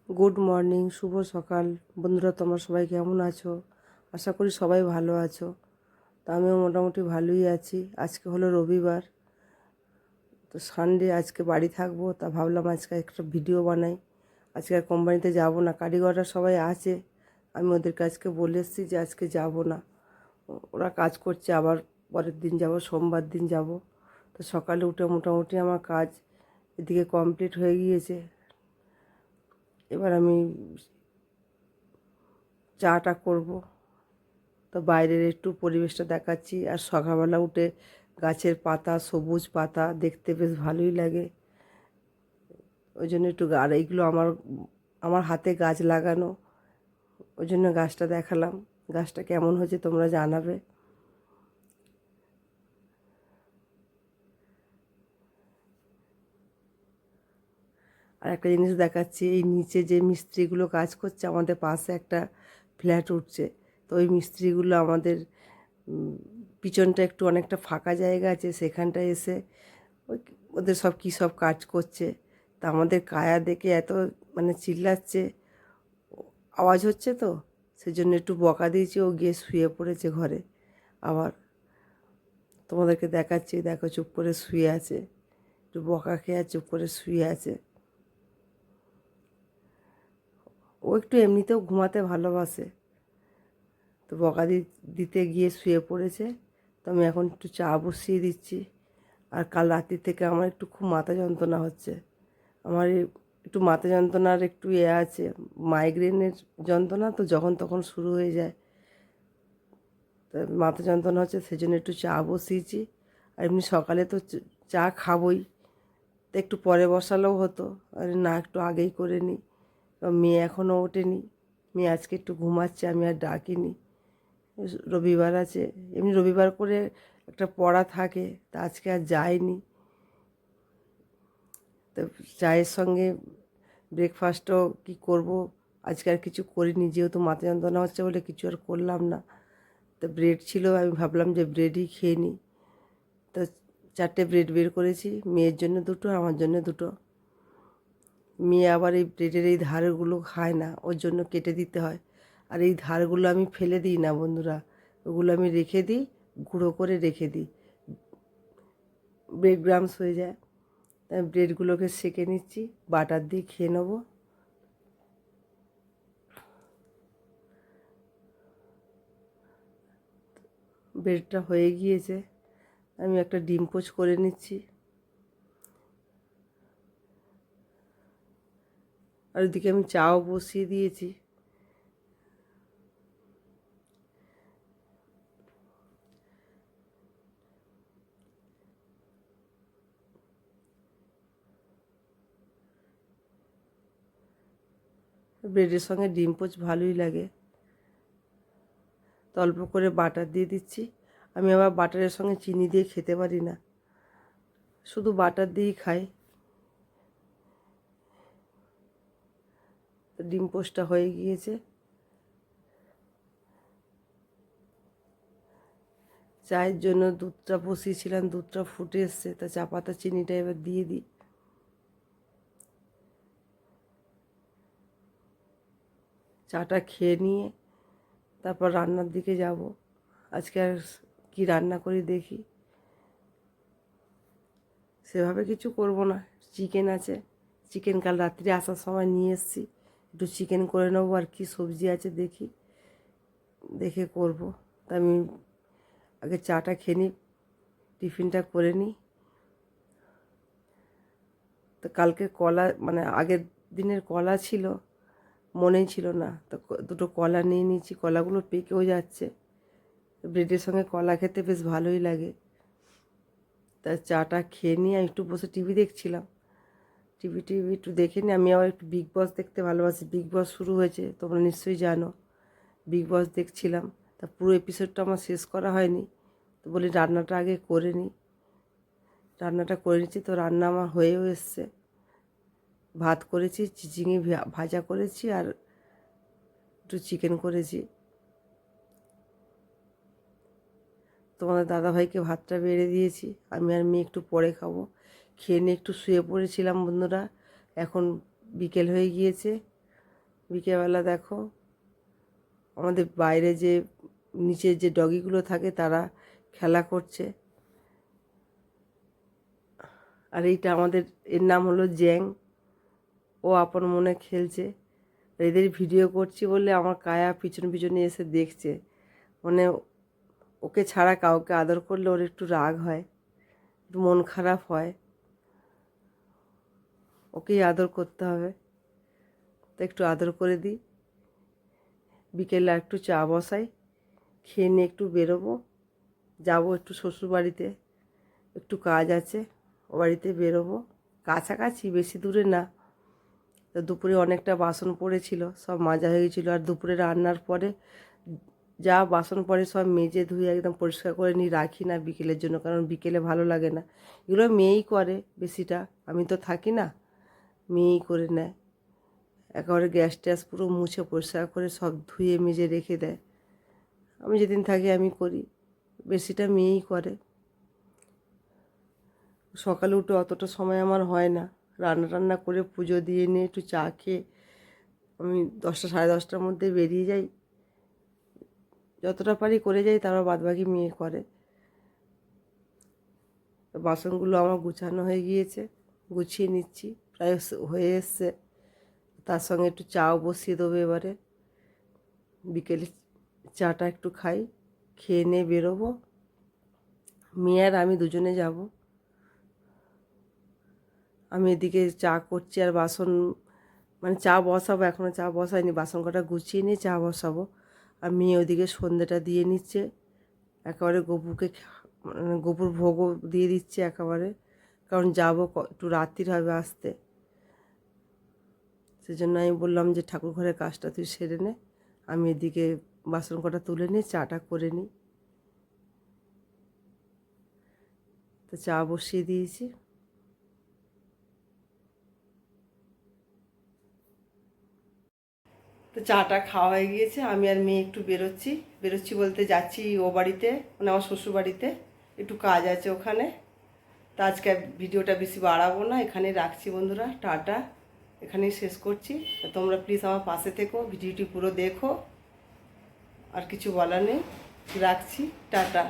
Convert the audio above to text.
Good morning, শুভ সকাল বন্ধুরা। তোমরা সবাই কেমন আছো? আশা করি সবাই ভালো আছো। তো আমিও মোটামুটি ভালোই আছি। আজকে হলো রবিবার, তো সানডে, আজকে বাড়ি থাকবো। তা ভাবলাম আজকে একটা ভিডিও বানাই। আজকে আর কোম্পানিতে যাব না, কারিগররা সবাই আছে। আমি ওদেরকে আজকে বলে এসেছি যে আজকে যাব না। ওরা কাজ করছে, আবার পরের দিন যাব, সোমবার দিন যাব। তো সকালে উঠে মোটামুটি আমার কাজ এদিকে কমপ্লিট হয়ে গিয়েছে। এবার আমি চাটা করব। তো বাইরের একটু পরিবেশটা দেখাচ্ছি। আর সকালবেলা উঠে গাছের পাতা, সবুজ পাতা দেখতে বেশ ভালোই লাগে। ওই জন্য একটু, আর এইগুলো আমার আমার হাতে গাছ লাগানো, ওই জন্য গাছটা দেখালাম। গাছটা কেমন হয়েছে তোমরা জানাবে। আর একটা জিনিস দেখাচ্ছি, এই নিচে যে মিস্ত্রিগুলো কাজ করছে, আমাদের পাশে একটা ফ্ল্যাট উঠছে। তো ওই মিস্ত্রিগুলো আমাদের পিছনটা একটু অনেকটা ফাঁকা জায়গা আছে, সেখানটায় এসে ওই ওদের সব কী সব কাজ করছে। তা আমাদের কায়া দেখে এত চিল্লাচ্ছে, আওয়াজ হচ্ছে, তো সেজন্য একটু বকা দিয়েছি। ও গিয়ে শুয়ে পড়েছে ঘরে। আবার তোমাদেরকে দেখাচ্ছি, দেখো চুপ করে শুয়ে আছে, একটু বকা খেয়ে চুপ করে শুয়ে আছে। ও একটু এমনিতেও ঘুমাতে ভালোবাসে, তো বকা দিতে গিয়ে শুয়ে পড়েছে। তো আমি এখন একটু চা বসিয়ে দিচ্ছি। আর কাল রাত্রি থেকে আমার একটু খুব মাথা যন্ত্রণা হচ্ছে। আমার একটু মাথা যন্ত্রণার একটু আছে, মাইগ্রেনের যন্ত্রণা, তো যখন তখন শুরু হয়ে যায়। তো মাথা যন্ত্রণা হচ্ছে, সেজন্য একটু চা বসিয়েছি। আর এমনি সকালে তো চা খাবই, তো একটু পরে বসালেও হতো। আর না, একটু আগেই করে নিই। মেয়ে এখনও ওঠেনি, মেয়ে আজকে একটু ঘুমাচ্ছে, আমি আর ডাকিনি। রবিবার আছে, এমনি রবিবার করে একটা পড়া থাকে, তা আজকে আর যায়নি। তো চায়ের সঙ্গে ব্রেকফাস্টও কী করব, আজকে আর কিছু করিনি, যেহেতু মাথা যন্ত্রণা হচ্ছে বলে কিছু আর করলাম না। তো ব্রেড ছিল, আমি ভাবলাম যে ব্রেডই খেয়ে নিই। তো 4টে ব্রেড বের করেছি, মেয়ের জন্য 2টো, আমার জন্য 2টো। মেয়ে আবার এই ব্রেডের এই ধারগুলো খায় না, ওর জন্য কেটে দিতে হয়। আর এই ধারগুলো আমি ফেলে দিই না বন্ধুরা, ওগুলো আমি রেখে দিই, গুঁড়ো করে রেখে দিই, ব্রেড গ্রামস হয়ে যায়। তাই ব্রেডগুলোকে সেঁকে নিচ্ছি, বাটার দিয়ে খেয়ে নেবো। ব্রেডটা হয়ে গিয়েছে, আমি একটা ডিম পোচ করে নিচ্ছি। আর ওদিকে আমি চাও বসিয়ে দিয়েছি। ব্রেডের সঙ্গে ডিম পোচ ভালোই লাগে। তো অল্প করে বাটার দিয়ে দিচ্ছি। আমি আবার বাটারের সঙ্গে চিনি দিয়ে খেতে পারি না, শুধু বাটার দিয়েই খাই। তো ডিম পোচটা হয়ে গিয়েছে। চায়ের জন্য দুধটা বসিয়েছিলাম, দুধটা ফুটে এসছে, তা চা পাতা চিনিটা এবার দিয়ে দিই। চাটা খেয়ে নিয়ে তারপর রান্নার দিকে যাব। আজকে আর কী রান্না করি দেখি। সেভাবে কিছু করব না, চিকেন আছে, চিকেন কাল রাত্রে আসার সময় নিয়ে এসেছি, একটু চিকেন করে নেবো। আর কি সবজি আছে দেখি, দেখে করব। তা আমি আগে চাটা খেয়ে নিই, টিফিনটা করে নিই। তো কালকে কলা, আগের দিনের কলা ছিল, মনেই ছিল না, তো 2টো কলা নিয়ে নিয়েছি। কলাগুলো পেকেও যাচ্ছে, ব্রেডের সঙ্গে কলা খেতে বেশ ভালোই লাগে। তা চাটা খেয়ে নিয়ে আমি একটু বসে টিভি দেখছিলাম। টিভি একটু দেখে নিই। আমি আবার একটু বিগ বস দেখতে ভালোবাসি, বিগ বস শুরু হয়েছে, তোমরা নিশ্চয়ই জানো। বিগ বস দেখছিলাম, তা পুরো এপিসোডটা আমার শেষ করা হয়নি, তো বলি রান্নাটা আগে করে নিই। রান্নাটা করে নিচ্ছি, তো রান্না আমার হয়েও এসছে। ভাত করেছি, চিচিঙে ভাজা করেছি, আর একটু চিকেন করেছি। তোমাদের দাদাভাইকে ভাতটা বেড়ে দিয়েছি, আমি আর মেয়ে একটু পরে খাবো। খেয়ে নিয়ে একটু শুয়ে পড়েছিলাম বন্ধুরা। এখন বিকেল হয়ে গিয়েছে, বিকেলবেলা দেখো আমাদের বাইরে যে নিচের যে ডগিগুলো থাকে তারা খেলা করছে। আর এইটা আমাদের, এর নাম হলো জ্যাং। ও আপন মনে খেলছে। এদের ভিডিও করছি বলে আমার কায়া পিছন পিছনে এসে দেখছে। মানে ওকে ছাড়া কাউকে আদর করলে ওর একটু রাগ হয়, একটু মন খারাপ হয়, ওকেই আদর করতে হবে। তো একটু আদর করে দিই। বিকেলে একটু চা বসাই, খেয়ে নিয়ে একটু বেরোবো, যাবো একটু শ্বশুরবাড়িতে, একটু কাজ আছে, ও বাড়িতে বেরোবো। কাছাকাছি, বেশি দূরে না। তো দুপুরে অনেকটা বাসন পড়েছিল, সব মাজা হয়ে গেছিলো। আর দুপুরে রান্নার পরে যা বাসন পড়ে সব মেজে ধুয়ে একদম পরিষ্কার করে নিয়ে রাখি না বিকেলের জন্য, কারণ বিকেলে ভালো লাগে না। এগুলো মেয়েই করে বেশিটা, আমি তো থাকি না, মেয়েই করে নেয়। একেবারে গ্যাস ট্যাস পুরো মুছে পরিষ্কার করে সব ধুয়ে মেজে রেখে দেয়। আমি যেদিন থাকি আমি করি, বেশিটা মেয়েই করে। সকালে উঠে অতটা সময় আমার হয় না, রান্না টান্না করে পুজো দিয়ে নিয়ে একটু চা খেয়ে আমি 10টা সাড়ে 10টার মধ্যে বেরিয়ে যাই। যতটা পারি করে যাই, তারপর বাদবাকি মেয়ে করে। বাসনগুলো আমার গুছানো হয়ে গিয়েছে, গুছিয়ে নিচ্ছি, প্রায় হয়ে এসছে। তার সঙ্গে একটু চাও বসিয়ে দেবো এবারে। বিকেলে চাটা একটু খাই, খেয়ে নিয়ে বেরোবো। মেয়ে আর আমি দুজনে যাব। আমি এদিকে চা করছি আর বাসন, মানে চা বসাবো, এখনও চা বসাইনি, বাসন কটা গুছিয়ে নিয়ে চা বসাবো। আর মেয়ে ওদিকে সন্ধ্যেটা দিয়ে নিচ্ছে, একেবারে গপুকে মানে গপুর ভোগও দিয়ে দিচ্ছে একেবারে, কারণ যাবো একটু রাত্রির হবে আসতে। সেজন্য আমি বললাম যে ঠাকুর ঘরের কাজটা তুই সেরে নে, আমি এদিকে বাসন কটা তুলে নিয়ে চাটা করে নিই। তো চা বসিয়ে দিয়েছি। তো চাটা খাওয়া হয়ে গিয়েছে, আমি আর মেয়ে একটু বেরোচ্ছি। বেরোচ্ছি বলতে যাচ্ছি ও বাড়িতে, মানে আমার শ্বশুর বাড়িতে, একটু কাজ আছে ওখানে। তো আজকে ভিডিওটা বেশি বাড়াবো না, এখানে রাখছি বন্ধুরা, টাটা। এখানেই শেষ করছি। তোমরা প্লিজ আমার পাশে থেকো, ভিডিওটি পুরো দেখো। আর কিছু বলার নেই, রাখছি, টাটা।